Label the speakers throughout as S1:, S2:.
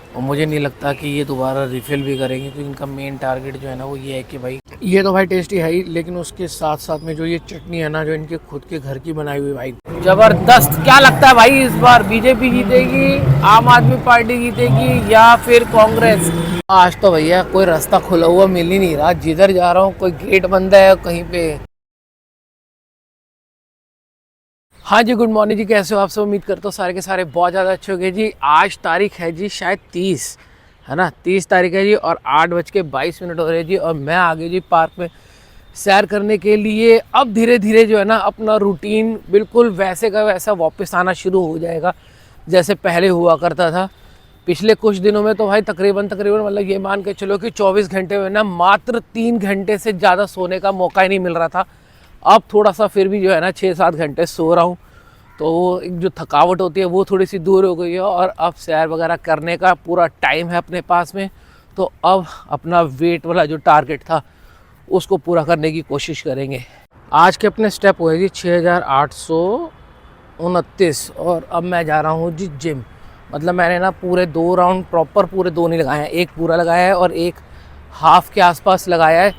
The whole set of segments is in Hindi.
S1: और मुझे नहीं लगता कि ये दोबारा रिफ़िल भी करेंगे, क्योंकि इनका मेन टारगेट जो है ना वो ये है कि भाई ये तो भाई टेस्टी है ही, लेकिन उसके साथ साथ में जो ये चटनी है ना, जो इनके खुद के घर की बनाई हुई भाई ज़बरदस्त। क्या लगता है भाई इस बार बीजेपी जीतेगी, आम आदमी पार्टी जीतेगी या फिर कांग्रेस? आज तो भैया कोई रास्ता खुला हुआ मिल ही नहीं रहा, जिधर जा रहा हूँ कोई गेट बंद है कहीं पे। हाँ जी, गुड मॉर्निंग जी, कैसे हो आप सब? उम्मीद करता हूँ सारे के सारे बहुत ज़्यादा अच्छे हो गए जी। आज तारीख है जी शायद 30, है ना, 30 तारीख है जी, और 8:22 हो रहे जी, और मैं आ गई जी पार्क में सैर करने के लिए। अब धीरे धीरे जो है ना अपना रूटीन बिल्कुल वैसे का वैसा वापस आना शुरू हो जाएगा जैसे पहले हुआ करता था। पिछले कुछ दिनों में तो भाई तकरीबन मतलब ये मान के चलो कि 24 घंटे में ना मात्र 3 घंटे से ज़्यादा सोने का मौका ही नहीं मिल रहा था। अब थोड़ा सा फिर भी जो है ना 6-7 घंटे सो रहा हूँ, तो वो एक जो थकावट होती है वो थोड़ी सी दूर हो गई है, और अब सैर वगैरह करने का पूरा टाइम है अपने पास में। तो अब अपना वेट वाला जो टारगेट था उसको पूरा करने की कोशिश करेंगे। आज के अपने स्टेप हुए जी 6829, और अब मैं जा रहा हूँ जी जिम। मतलब मैंने ना पूरे 2 राउंड प्रॉपर पूरे 2 नहीं लगाए हैं, एक पूरा लगाया है और एक हाफ के आसपास लगाया है,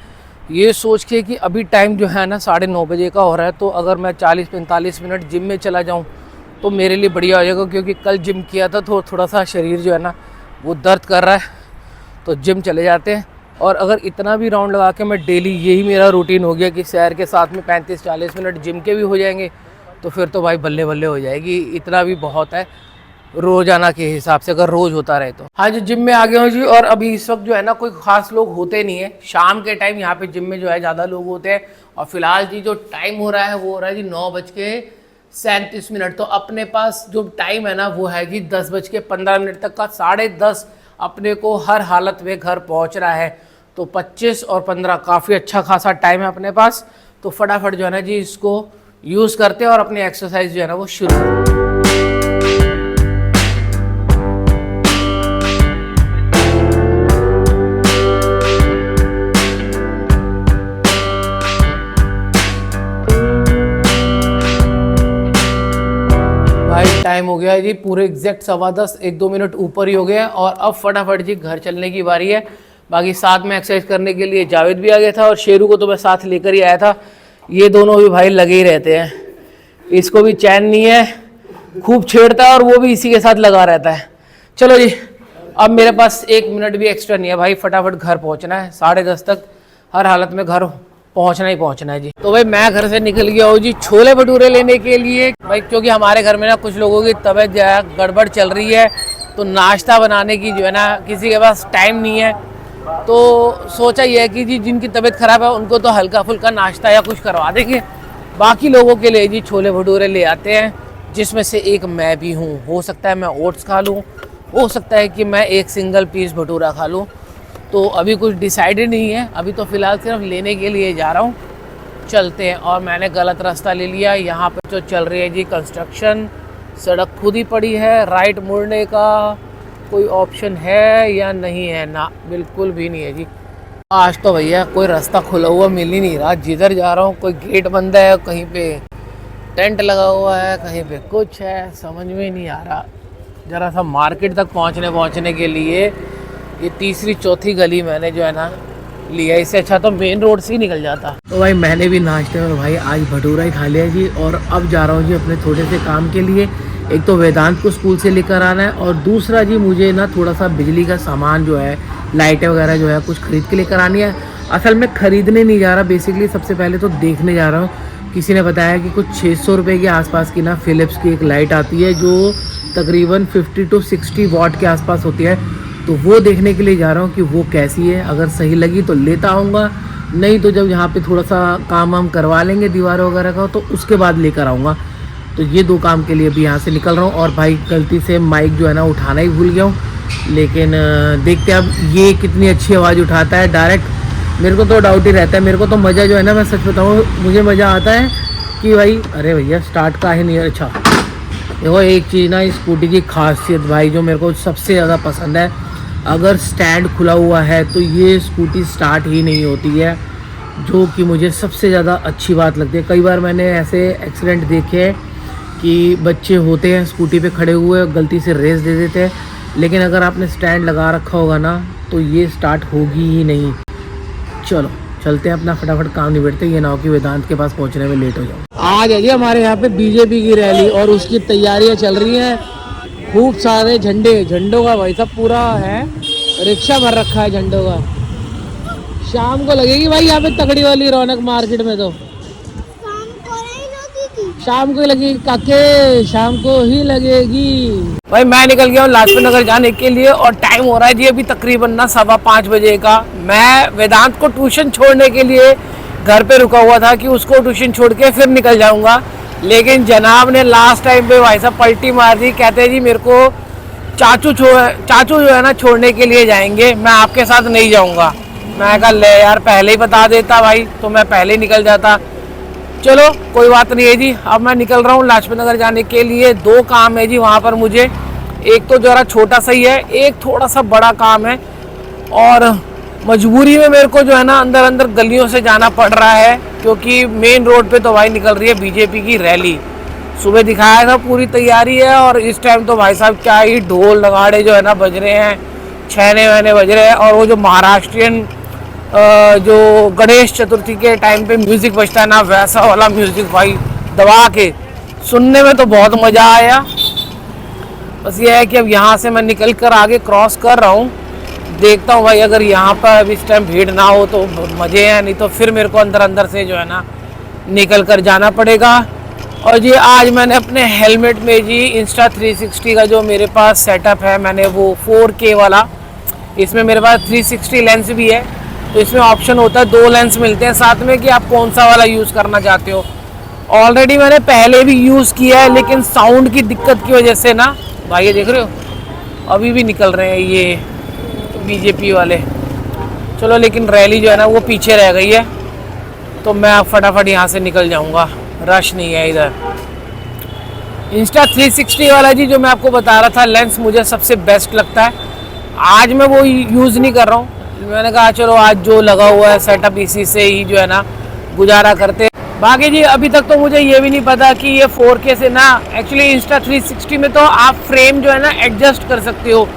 S1: ये सोच के कि अभी टाइम जो है ना 9:30 बजे का हो रहा है। तो अगर मैं 40-45 मिनट जिम में चला जाऊं तो मेरे लिए बढ़िया हो जाएगा, क्योंकि कल जिम किया था तो थोड़ा सा शरीर जो है ना वो दर्द कर रहा है, तो जिम चले जाते हैं। और अगर इतना भी राउंड लगा के मैं डेली, यही मेरा रूटीन हो गया कि सैर के साथ में 35-40 मिनट जिम के भी हो जाएंगे, तो फिर तो भाई बल्ले बल्ले हो जाएगी। इतना भी बहुत है रोजाना के हिसाब से, अगर रोज होता रहे तो। हाँ जी, जिम में आ गए हो जी, और अभी इस वक्त जो है ना कोई खास लोग होते नहीं है। शाम के टाइम यहाँ पे जिम में जो है ज़्यादा लोग होते हैं, और फिलहाल जी जो टाइम हो रहा है वो हो रहा है जी 9:37। तो अपने पास जो टाइम है ना वो है जी 10:15 तक का। 10:30 अपने को हर हालत में घर पहुँच रहा है, तो 25 और 15 काफ़ी अच्छा खासा टाइम है अपने पास। तो फटाफट जो है ना जी इसको यूज़ करते हैं और अपनी एक्सरसाइज जो है ना वो शुरू करते हैं। टाइम हो गया है जी पूरे एग्जैक्ट 10:15, 1-2 मिनट ऊपर ही हो गया, और अब फटाफट जी घर चलने की बारी है। बाकी साथ में एक्सरसाइज करने के लिए जावेद भी आ गया था, और शेरू को तो मैं साथ लेकर ही आया था। ये दोनों भी भाई लगे ही रहते हैं, इसको भी चैन नहीं है, खूब छेड़ता है और वो भी इसी के साथ लगा रहता है। चलो जी, अब मेरे पास 1 मिनट भी एक्स्ट्रा नहीं है भाई, फटाफट घर पहुँचना है। 10:30 तक हर हालत में घर पहुंचना ही पहुंचना है जी। तो भाई मैं घर से निकल गया हूँ जी छोले भटूरे लेने के लिए भाई, क्योंकि हमारे घर में ना कुछ लोगों की तबीयत जो है गड़बड़ चल रही है, तो नाश्ता बनाने की जो है ना किसी के पास टाइम नहीं है। तो सोचा ये है कि जी जिनकी तबीयत ख़राब है उनको तो हल्का फुल्का नाश्ता या कुछ करवा देंगे, बाकी लोगों के लिए जी छोले भटूरे ले आते हैं, जिसमें से एक मैं भी हूँ। हो सकता है मैं ओट्स खा लूँ, हो सकता है कि मैं एक सिंगल पीस भटूरा खा लूँ, तो अभी कुछ डिसाइडेड नहीं है। अभी तो फ़िलहाल सिर्फ लेने के लिए जा रहा हूँ, चलते हैं। और मैंने गलत रास्ता ले लिया, यहाँ पे जो चल रही है जी कंस्ट्रक्शन, सड़क खुद ही पड़ी है, राइट मुड़ने का कोई ऑप्शन है या नहीं है? ना, बिल्कुल भी नहीं है जी। आज तो भैया कोई रास्ता खुला हुआ मिल ही नहीं रहा, जिधर जा रहा हूँ कोई गेट बंद है, कहीं पे टेंट लगा हुआ है, कहीं पे कुछ है, समझ में नहीं आ रहा। ज़रा सा मार्केट तक पहुँचने के लिए ये तीसरी चौथी गली मैंने जो है ना लिया, इससे अच्छा तो मेन रोड से ही निकल जाता। तो भाई मैंने भी नाश्ते में भाई आज भटूरा ही खा लिया जी, और अब जा रहा हूँ जी अपने थोड़े से काम के लिए। एक तो वेदांत को स्कूल से लेकर आना है, और दूसरा जी मुझे ना थोड़ा सा बिजली का सामान जो है, लाइटें वगैरह जो है कुछ खरीद के लेकर आनी है। असल में ख़रीदने नहीं जा रहा, बेसिकली सबसे पहले तो देखने जा रहा हूँ। किसी ने बताया कि कुछ 600 रुपये के आसपास की ना फ़िलिप्स की एक लाइट आती है, जो तकरीबन 50 से 60 वाट के आसपास होती है, तो वो देखने के लिए जा रहा हूँ कि वो कैसी है। अगर सही लगी तो लेता आऊँगा, नहीं तो जब यहाँ पे थोड़ा सा काम वाम करवा लेंगे दीवार वगैरह का, तो उसके बाद लेकर आऊँगा। तो ये 2 काम के लिए भी यहाँ से निकल रहा हूँ। और भाई गलती से माइक जो है ना उठाना ही भूल गया हूँ, लेकिन देखते अब ये कितनी अच्छी आवाज़ उठाता है डायरेक्ट। मेरे को तो डाउट ही रहता है, मेरे को तो मज़ा जो है ना, मैं सच बताऊँ, मुझे मज़ा आता है कि भाई अरे भैया स्टार्ट का ही नहीं है। अच्छा देखो, एक चीज़ ना स्कूटी की खासियत भाई जो मेरे को सबसे ज़्यादा पसंद है, अगर स्टैंड खुला हुआ है तो ये स्कूटी स्टार्ट ही नहीं होती है, जो कि मुझे सबसे ज़्यादा अच्छी बात लगती है। कई बार मैंने ऐसे एक्सीडेंट देखे हैं कि बच्चे होते हैं स्कूटी पे खड़े हुए, गलती से रेस दे देते हैं, लेकिन अगर आपने स्टैंड लगा रखा होगा ना तो ये स्टार्ट होगी ही नहीं। चलो चलते हैं, अपना फटाफट काम निबेड़ते हैं, ये ना हो कि वेदांत के पास पहुंचने में लेट हो जाओ। आज है जी हमारे यहाँ पे बीजेपी की रैली और उसकी तैयारियां चल रही हैं। खूब सारे झंडों का भाई साहब पूरा है, रिक्शा भर रखा है झंडों का। शाम को लगेगी भाई यहाँ पे तगड़ी वाली रौनक मार्केट में। तो शाम को ही लगेगी काके, शाम को ही लगेगी। भाई मैं निकल गया हूँ लाजपत नगर जाने के लिए और टाइम हो रहा है जी अभी तकरीबन ना 5:15 बजे का। मैं वेदांत को ट्यूशन छोड़ने के लिए घर पे रुका हुआ था कि उसको ट्यूशन छोड़ के फिर निकल जाऊंगा, लेकिन जनाब ने लास्ट टाइम पे भाई साहब पलटी मार दी। कहते हैं जी मेरे को चाचू जो है ना छोड़ने के लिए जाएंगे, मैं आपके साथ नहीं जाऊँगा। मैं कहा ले यार पहले ही बता देता भाई तो मैं पहले ही निकल जाता। चलो कोई बात नहीं है जी। अब मैं निकल रहा हूँ लाजपत नगर जाने के लिए। 2 काम है जी वहाँ पर मुझे, एक तो जरा छोटा सा ही है, एक थोड़ा सा बड़ा काम है और मजबूरी में मेरे को जो है ना अंदर अंदर गलियों से जाना पड़ रहा है क्योंकि मेन रोड पे तो भाई निकल रही है बीजेपी की रैली। सुबह दिखाया था पूरी तैयारी है और इस टाइम तो भाई साहब क्या ही ढोल नगाड़े जो है ना बज रहे हैं, छैने वैने बज रहे हैं। और वो जो महाराष्ट्रियन जो गणेश चतुर्थी के टाइम पे म्यूज़िक बजता है ना, वैसा वाला म्यूज़िक भाई दबा के सुनने में तो बहुत मज़ा आया। बस ये है कि अब यहाँ से मैं निकल कर आगे क्रॉस कर रहा हूँ, देखता हूँ भाई अगर यहाँ पर अभी इस टाइम भीड़ ना हो तो मज़े हैं, नहीं तो फिर मेरे को अंदर अंदर से जो है ना निकल कर जाना पड़ेगा। और जी आज मैंने अपने हेलमेट में जी Insta360 का जो मेरे पास सेटअप है, मैंने वो 4K वाला, इसमें मेरे पास 360 लेंस भी है। तो इसमें ऑप्शन होता है 2 लेंस मिलते हैं साथ में कि आप कौन सा वाला यूज़ करना चाहते हो। ऑलरेडी मैंने पहले भी यूज़ किया है लेकिन साउंड की दिक्कत की वजह से ना भाई ये देख रहे हो अभी भी निकल रहे हैं ये बीजेपी वाले। चलो लेकिन रैली जो है ना वो पीछे रह गई है तो मैं अब फटाफट यहाँ से निकल जाऊँगा, रश नहीं है इधर। Insta360 वाला जी जो मैं आपको बता रहा था लेंस मुझे सबसे बेस्ट लगता है। आज मैं वो यूज़ नहीं कर रहा हूँ, मैंने कहा चलो आज जो लगा हुआ है सेटअप इसी से ही जो है ना गुजारा करते। बाकी जी अभी तक तो मुझे ये भी नहीं पता कि ये 4K से ना, एक्चुअली Insta360 में तो आप फ्रेम जो है ना एडजस्ट कर सकते हो,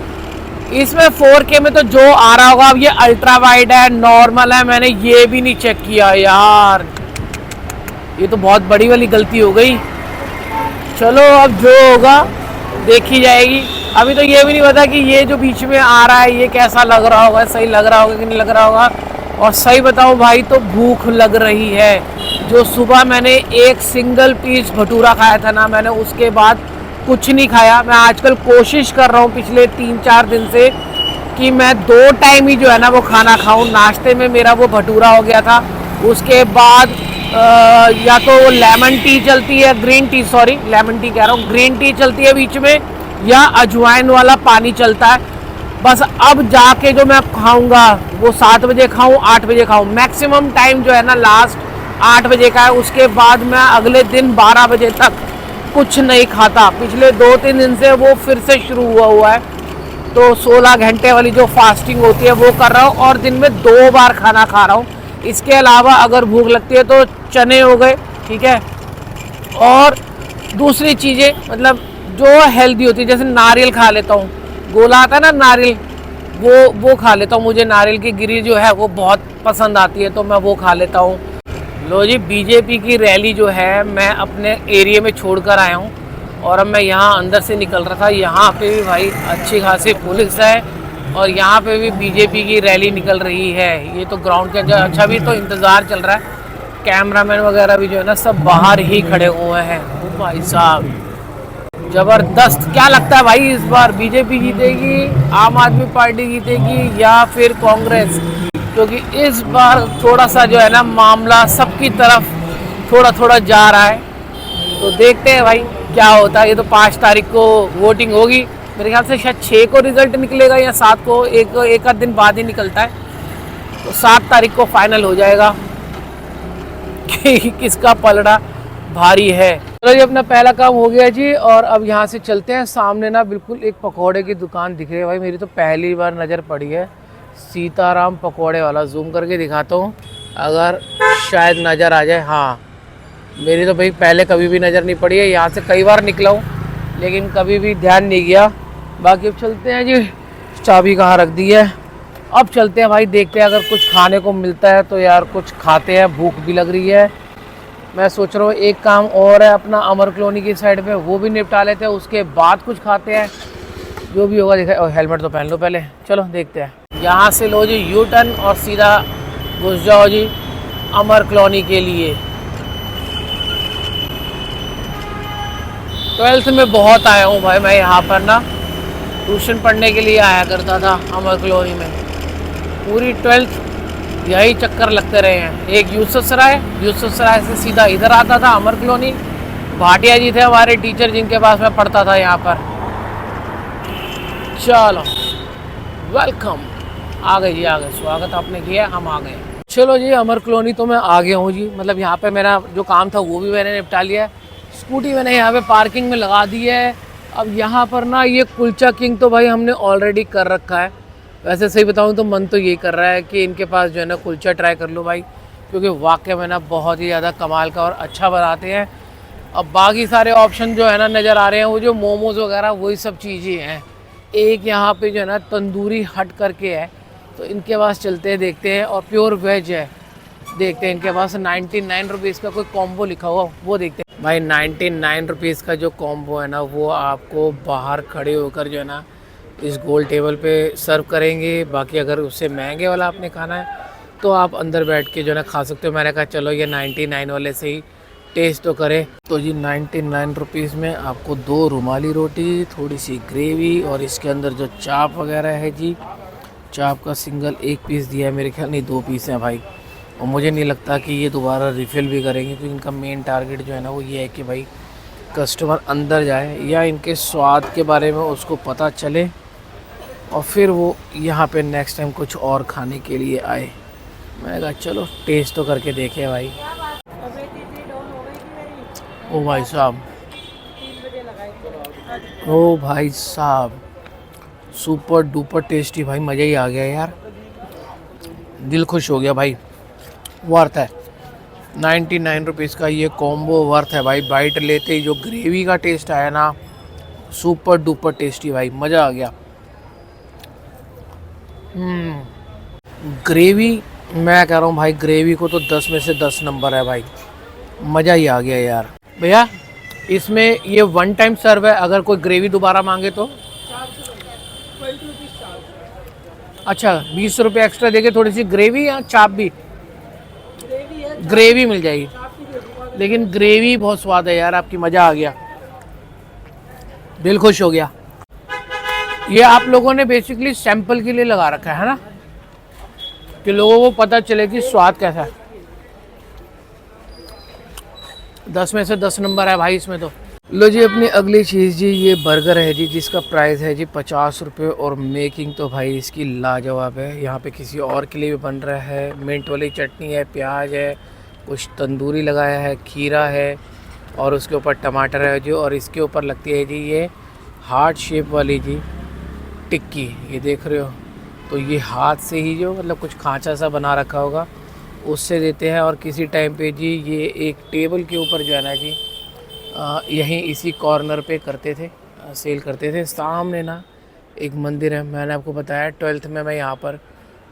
S1: इसमें 4K में तो जो आ रहा होगा। अब ये अल्ट्रा वाइड है, नॉर्मल है, मैंने ये भी नहीं चेक किया यार, ये तो बहुत बड़ी वाली गलती हो गई। चलो अब जो होगा देखी जाएगी। अभी तो ये भी नहीं पता कि ये जो बीच में आ रहा है ये कैसा लग रहा होगा, सही लग रहा होगा कि नहीं लग रहा होगा। और सही बताऊं भाई तो भूख लग रही है। जो सुबह मैंने एक सिंगल पीस भटूरा खाया था ना, मैंने उसके बाद कुछ नहीं खाया। मैं आजकल कोशिश कर रहा हूँ पिछले 3-4 दिन से कि मैं 2 टाइम ही जो है ना वो खाना खाऊं। नाश्ते में मेरा वो भटूरा हो गया था, उसके बाद या तो वो लेमन टी चलती है, green tea, sorry lemon tea कह रहा हूँ, ग्रीन टी चलती है बीच में, या अजवाइन वाला पानी चलता है। बस अब जाके जो मैं खाऊंगा वो 7 बजे खाऊं, 8 बजे खाऊं, मैक्सिमम टाइम जो है ना लास्ट 8 बजे का है। उसके बाद मैं अगले दिन 12 बजे तक कुछ नहीं खाता। पिछले 2-3 दिन से वो फिर से शुरू हुआ है, तो 16 घंटे वाली जो फास्टिंग होती है वो कर रहा हूँ और दिन में 2 बार खाना खा रहा हूँ। इसके अलावा अगर भूख लगती है तो चने हो गए, ठीक है, और दूसरी चीज़ें मतलब जो हेल्दी होती है, जैसे नारियल खा लेता हूँ, गोला आता है ना नारियल, वो खा लेता हूँ। मुझे नारियल की गिरी जो है वो बहुत पसंद आती है तो मैं वो खा लेता हूँ। लो जी बीजेपी की रैली जो है मैं अपने एरिया में छोड़ कर आया हूँ और अब मैं यहाँ अंदर से निकल रहा था। यहाँ पे भी भाई अच्छी खासी पुलिस है और यहाँ पे भी बीजेपी की रैली निकल रही है। ये तो ग्राउंड के अंदर अच्छा भी तो इंतज़ार चल रहा है, कैमरामैन वगैरह भी जो है ना सब बाहर ही खड़े हुए हैं। ओ भाई साहब ज़बरदस्त। क्या लगता है भाई इस बार बीजेपी जीतेगी, आम आदमी पार्टी जीतेगी या फिर कांग्रेस? क्योंकि इस बार थोड़ा सा जो है ना मामला सबकी तरफ थोड़ा थोड़ा जा रहा है, तो देखते हैं भाई क्या होता है। ये तो 5 तारीख को वोटिंग होगी, मेरे ख्याल से शायद 6 को रिजल्ट निकलेगा या 7 को, एक आध दिन बाद ही निकलता है, तो 7 तारीख को फाइनल हो जाएगा कि किसका पलड़ा भारी है। चलो जी अपना पहला काम हो गया जी और अब यहाँ से चलते हैं। सामने ना बिल्कुल एक पकौड़े की दुकान दिख रही है भाई, मेरी तो पहली बार नज़र पड़ी है, सीताराम पकौड़े वाला। जूम करके दिखाता हूँ अगर शायद नज़र आ जाए। हाँ मेरी तो भाई पहले कभी भी नज़र नहीं पड़ी है, यहाँ से कई बार निकला हूँ लेकिन कभी भी ध्यान नहीं गया। बाकी अब चलते हैं जी, चाबी कहाँ रख दी है। अब चलते हैं भाई, देखते हैं अगर कुछ खाने को मिलता है तो यार कुछ खाते हैं, भूख भी लग रही है। मैं सोच रहा हूँ एक काम और है अपना अमर कॉलोनी की साइड पे, वो भी निपटा लेते हैं, उसके बाद कुछ खाते हैं, जो भी होगा देखा। हेलमेट तो पहन लो पहले, चलो देखते हैं। यहाँ से लो जी यू टर्न और सीधा घुस जाओ जी अमर कॉलोनी के लिए। 12th में बहुत आया हूँ भाई मैं यहाँ पर ना, ट्यूशन पढ़ने के लिए आया करता था अमर कॉलोनी में। पूरी 12th यही चक्कर लगते रहे हैं। एक यूसुफ सराय से सीधा इधर आता था अमर कॉलोनी। भाटिया जी थे हमारे टीचर जिनके पास मैं पढ़ता था यहाँ पर। चलो वेलकम, आ गए जी, आ गए, स्वागत आपने किया, हम आ गए। चलो जी अमर कॉलोनी तो मैं आ गया हूँ जी। मतलब यहाँ पे मेरा जो काम था वो भी मैंने निपटा लिया है। स्कूटी मैंने यहाँ पे पार्किंग में लगा दी है। अब यहाँ पर ना ये कुलचा किंग तो भाई हमने ऑलरेडी कर रखा है। वैसे सही बताऊँ तो मन तो यही कर रहा है कि इनके पास जो है ना कुलचा ट्राई कर लो भाई, क्योंकि वाकई में ना बहुत ही ज़्यादा कमाल का और अच्छा बनाते हैं। अब बाकी सारे ऑप्शन जो है ना नज़र आ रहे हैं, वो जो मोमोज़ वगैरह वही सब चीज़ें हैं। एक यहाँ पे जो है ना तंदूरी हट करके है, तो इनके पास चलते हैं, देखते हैं। और प्योर वेज है, देखते हैं इनके पास 99 रुपीज़ का कोई कॉम्बो लिखा हुआ, वो देखते हैं भाई। 99 रुपीज़ का जो कॉम्बो है ना, वो आपको बाहर खड़े होकर जो है ना इस गोल टेबल पे सर्व करेंगे। बाकी अगर उससे महंगे वाला आपने खाना है तो आप अंदर बैठ के जो है ना खा सकते हो। मैंने कहा चलो ये 99 वाले से ही टेस्ट तो करें। तो जी 99 रुपीज़ में आपको 2 रुमाली रोटी, थोड़ी सी ग्रेवी और इसके अंदर जो चाप वगैरह है जी, चाप का सिंगल 1 पीस दिया है, मेरे ख्याल नहीं 2 पीस हैं भाई। और मुझे नहीं लगता कि ये दोबारा रिफ़िल भी करेंगे, क्योंकि इनका मेन टारगेट जो है ना वो ये है कि भाई कस्टमर अंदर जाए या इनके स्वाद के बारे में उसको पता चले और फिर वो यहाँ पे नेक्स्ट टाइम कुछ और खाने के लिए आए। मैंने कहा चलो टेस्ट तो करके देखे भाई। ओ भाई साहब, ओ भाई साहब, सुपर डुपर टेस्टी भाई, मज़ा ही आ गया यार, दिल खुश हो गया भाई। वर्थ है 99 रुपीज़ का ये कॉम्बो, वर्थ है भाई। बाइट लेते ही जो ग्रेवी का टेस्ट आया ना, सुपर डुपर टेस्टी भाई, मज़ा आ गया। ग्रेवी मैं कह रहा हूँ भाई, ग्रेवी को तो 10 में से 10 नंबर है भाई, मज़ा ही आ गया यार। भैया इसमें ये 1 टाइम सर्व है, अगर कोई ग्रेवी दोबारा मांगे तो? अच्छा 20 रुपये एक्स्ट्रा देके थोड़ी सी ग्रेवी या चाप भी? ग्रेवी मिल जाएगी, लेकिन ग्रेवी बहुत स्वाद है यार आपकी, मज़ा आ गया, दिल खुश हो गया। ये आप लोगों ने बेसिकली सैंपल के लिए लगा रखा है ना, कि लोगों को पता चले कि स्वाद कैसा है। 10 में से 10 नंबर है भाई इसमें तो। लो जी अपनी अगली चीज़ जी, ये बर्गर है जी, जिसका प्राइस है जी 50 रुपये। और मेकिंग तो भाई इसकी लाजवाब है। यहाँ पे किसी और के लिए भी बन रहा है। मिंट वाली चटनी है, प्याज है, कुछ तंदूरी लगाया है, खीरा है और उसके ऊपर टमाटर है जो, और इसके ऊपर लगती है जी ये हार्ट शेप वाली जी टिक्की, ये देख रहे हो। तो ये हाथ से ही जो मतलब कुछ खांचा सा बना रखा होगा उससे देते हैं। और किसी टाइम पे जी ये एक टेबल के ऊपर जो है ना जी यहीं इसी कॉर्नर पे करते थे, सेल करते थे। सामने ना एक मंदिर है, मैंने आपको बताया 12th में मैं यहाँ पर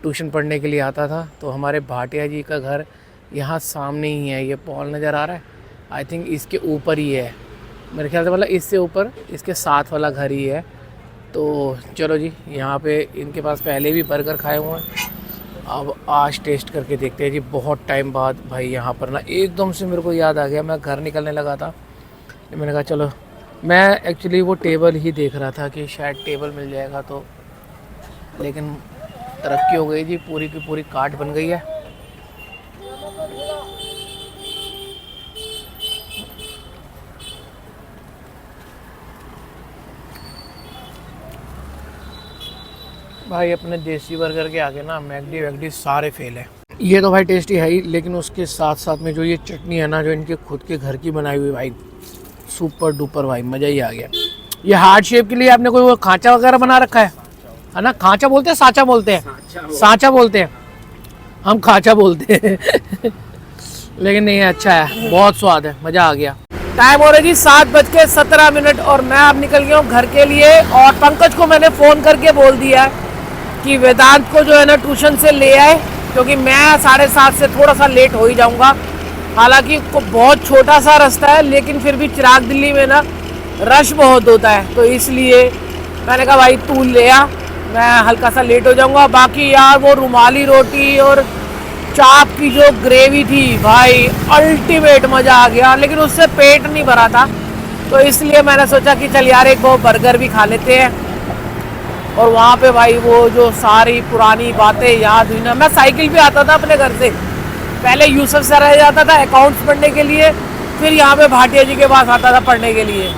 S1: ट्यूशन पढ़ने के लिए आता था, तो हमारे भाटिया जी का घर यहाँ सामने ही है। ये पॉल नज़र आ रहा है, आई थिंक इसके ऊपर ही है मेरे ख्याल से, मतलब इससे ऊपर इसके साथ वाला घर ही है। तो चलो जी, यहाँ पे इनके पास पहले भी बर्गर खाए हुए हैं, अब आज टेस्ट करके देखते हैं जी। बहुत टाइम बाद भाई यहाँ पर ना एकदम से मेरे को याद आ गया, मैं घर निकलने लगा था, मैंने कहा चलो, मैं एक्चुअली वो टेबल ही देख रहा था कि शायद टेबल मिल जाएगा, तो लेकिन तरक्की हो गई जी, पूरी की पूरी कार्ट बन गई है। भाई अपने देसी बर्गर के आगे ना मैकडी वैकडी सारे फेल है। ये तो भाई टेस्टी है ही, लेकिन उसके साथ साथ में जो ये चटनी है ना, जो इनके खुद के घर की बनाई हुई भाई, सुपर डुपर भाई, मज़ा ही आ गया। ये हार्ट शेप के लिए आपने कोई वो खांचा वगैरह बना रखा है ना? खांचा बोलते हैं, साँचा बोलते हैं? साँचा बोलते हैं, हम खांचा बोलते हैं लेकिन नहीं अच्छा है, बहुत स्वाद है, मज़ा आ गया। टाइम हो रहा है जी 7:17 और मैं अब निकल गया हूँ घर के लिए। और पंकज को मैंने फ़ोन करके बोल दिया है कि वेदांत को जो है ना ट्यूशन से ले आए, क्योंकि मैं 7:30 से थोड़ा सा लेट हो ही जाऊँगा। हालांकि बहुत छोटा सा रास्ता है, लेकिन फिर भी चिराग दिल्ली में ना रश बहुत होता है, तो इसलिए मैंने कहा भाई तू ले आ, मैं हल्का सा लेट हो जाऊँगा। बाकी यार वो रुमाली रोटी और चाप की जो ग्रेवी थी भाई, अल्टीमेट मज़ा आ गया, लेकिन उससे पेट नहीं भरा था, तो इसलिए मैंने सोचा कि चल यार एक वो बर्गर भी खा लेते हैं। और वहाँ पे भाई वो जो सारी पुरानी बातें याद हुई ना। मैं साइकिल पे आता था अपने घर से, पहले यूसुफ सराय जाता था अकाउंट्स पढ़ने के लिए, फिर यहाँ पे भाटिया जी के पास आता था पढ़ने के लिए।